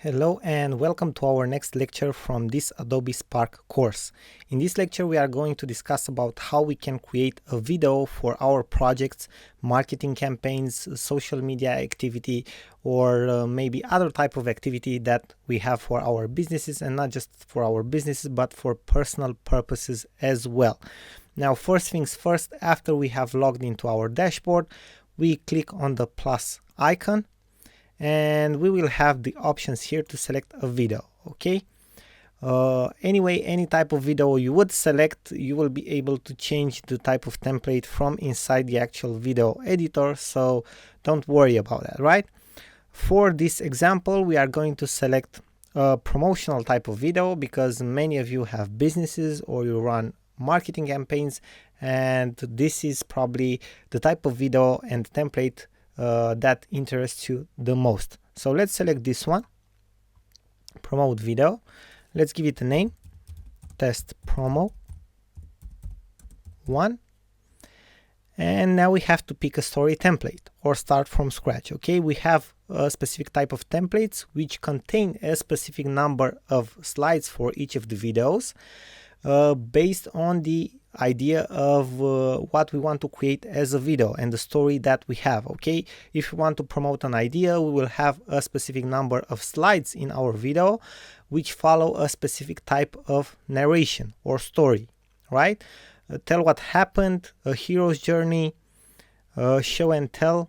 Hello and welcome to our next lecture from this Adobe Spark course. In this lecture we are going to discuss about how we can create a video for our projects, marketing campaigns, social media activity, or maybe other type of activity that we have for our businesses, and not just for our businesses but for personal purposes as well. Now, first things first, after we have logged into our dashboard, we click on the plus icon and we will have the options here to select a video. Okay, anyway, any type of video you would select, you will be able to change the type of template from inside the actual video editor, so don't worry about that. Right, for this example we are going to select a promotional type of video because many of you have businesses or you run marketing campaigns, and this is probably the type of video and template that interests you the most. So let's select this one, promote video. Let's give it a name, test promo 1, and now we have to pick a story template or start from scratch. Okay, we have a specific type of templates which contain a specific number of slides for each of the videos, based on the idea of what we want to create as a video and the story that we have. Okay, if we want to promote an idea, we will have a specific number of slides in our video which follow a specific type of narration or story. Right, tell what happened, a hero's journey, show and tell,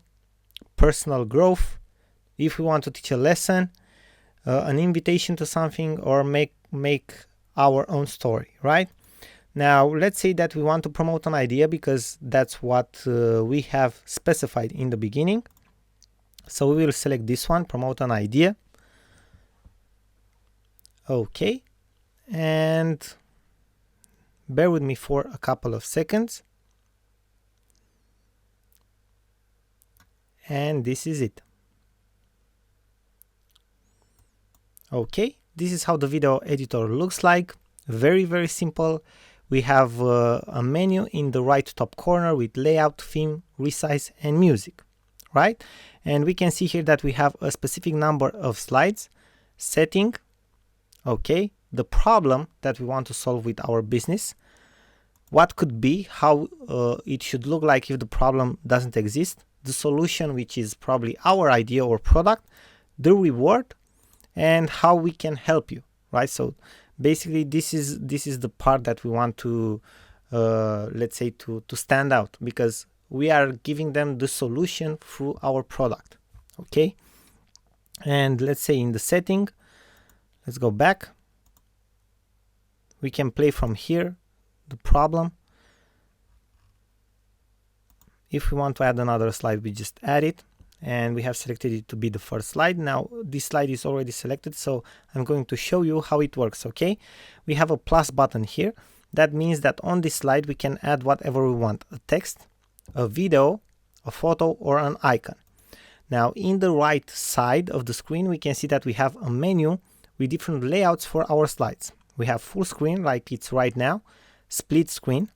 personal growth, if we want to teach a lesson, an invitation to something, or make our own story. Right, now let's say that we want to promote an idea because that's what we have specified in the beginning. So we will select this one, promote an idea. Okay, and bear with me for a couple of seconds, and this is it. Okay, this is how the video editor looks like. Very simple. We have a menu in the right top corner with layout, theme, resize, and music. Right, and we can see here that we have a specific number of slides, setting, okay, the problem that we want to solve with our business, what could be, how it should look like if the problem doesn't exist, the solution, which is probably our idea or product, the reward, and how we can help you. Right, so basically this is the part that we want to let's say to stand out, because we are giving them the solution through our product. Okay, and let's say in the setting, let's go back, we can play from here the problem. If we want to add another slide, we just add it, and we have selected it to be the first slide. Now this slide is already selected, so I'm going to show you how it works. Okay, we have a plus button here. That means that on this slide we can add whatever we want, a text, a video, a photo, or an icon. Now in the right side of the screen we can see that we have a menu with different layouts for our slides. We have full screen like it's right now, split screen,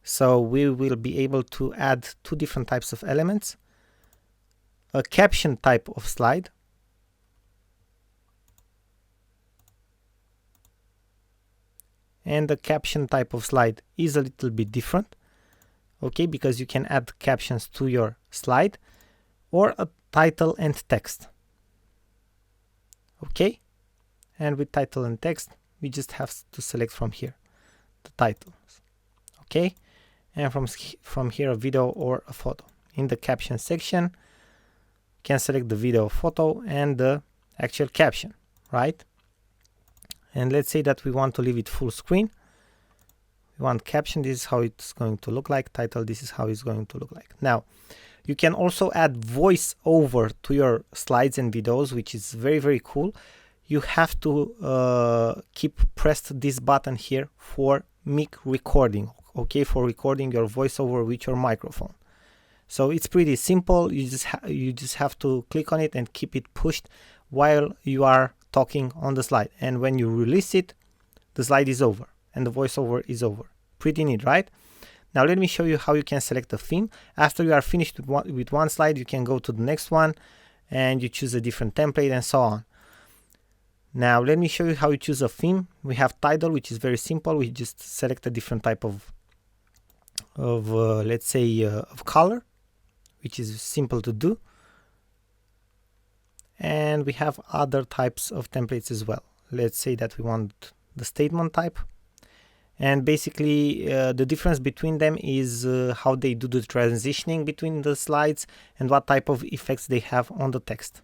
so we will be able to add two different types of elements, a caption type of slide, and the caption type of slide is a little bit different, okay, because you can add captions to your slide, or a title and text. Okay, and with title and text we just have to select from here the titles. Okay, and from here a video or a photo. In the caption section can select the video, photo, and the actual caption. Right, and let's say that we want to leave it full screen. We want caption, this is how it's going to look like, title, this is how it's going to look like. Now you can also add voice over to your slides and videos, which is very cool. You have to keep pressed this button here for mic recording, okay, for recording your voiceover with your microphone. So it's pretty simple. You just have to click on it and keep it pushed while you are talking on the slide, and when you release it, the slide is over and the voiceover is over. Pretty neat, right? Now let me show you how you can select a theme. After you are finished with one slide, you can go to the next one and you choose a different template and so on. Now let me show you how you choose a theme. We have title, which is very simple. We just select a different type of let's say of color, which is simple to do. And we have other types of templates as well. Let's say that we want the statement type. And basically the difference between them is how they do the transitioning between the slides and what type of effects they have on the text.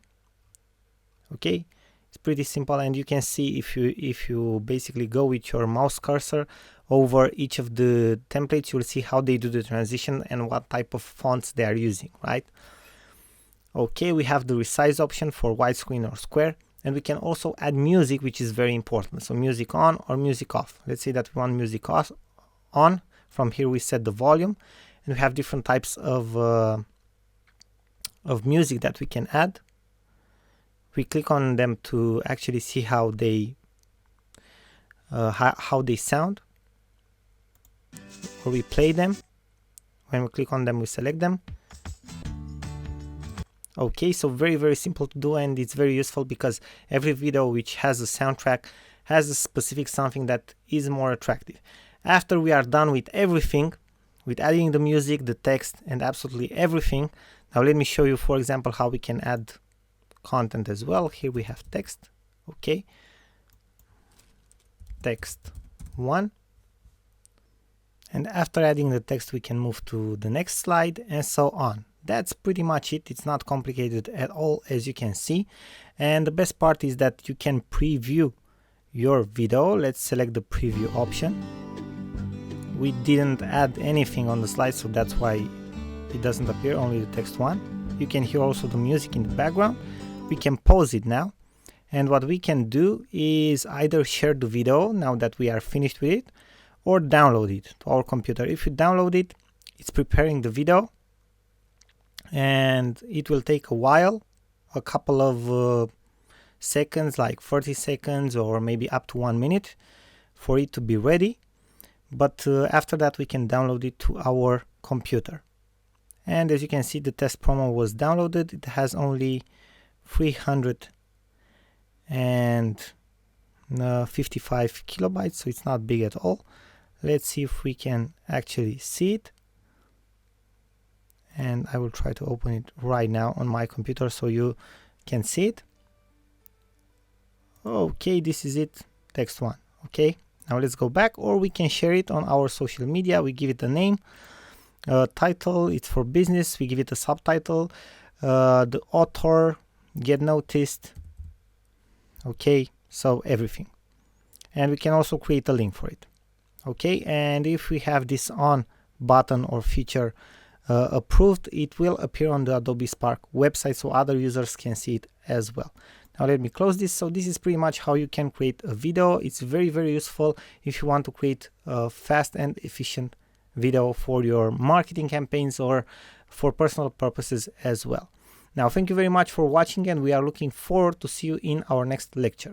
Okay, it's pretty simple, and you can see if you basically go with your mouse cursor over each of the templates, you'll see how they do the transition and what type of fonts they are using, right? Okay, we have the resize option for widescreen or square, and we can also add music, which is very important. So music on or music off. Let's say that we want music on. From here we set the volume, and we have different types of music that we can add. We click on them to actually see how they sound, or we play them. When we click on them, we select them. Okay, so very simple to do, and it's very useful because every video which has a soundtrack has a specific something that is more attractive. After we are done with everything, with adding the music, the text, and absolutely everything, now let me show you, for example, how we can add content as well. Here we have text. Okay, text 1, and after adding the text we can move to the next slide and so on. That's pretty much it. It's not complicated at all, as you can see, and the best part is that you can preview your video. Let's select the preview option. We didn't add anything on the slide, so that's why it doesn't appear, only the text one. You can hear also the music in the background. We can pause it now, and what we can do is either share the video now that we are finished with it, or download it to our computer. If you download it, it's preparing the video, and it will take a while, a couple of seconds, like 30 seconds or maybe up to 1 minute for it to be ready. But after that we can download it to our computer. And as you can see, the test promo was downloaded. It has only 355 kilobytes, so it's not big at all. Let's see if we can actually see it, and I will try to open it right now on my computer so you can see it. Okay, this is it, text 1. Okay, now let's go back, or we can share it on our social media. We give it a name, title, it's for business, we give it a subtitle, the author, get noticed. Okay, so everything, and we can also create a link for it. Okay, and if we have this on button or feature approved, it will appear on the Adobe Spark website so other users can see it as well. Now let me close this. So this is pretty much how you can create a video. It's very useful if you want to create a fast and efficient video for your marketing campaigns or for personal purposes as well. Now thank you very much for watching, and we are looking forward to see you in our next lecture.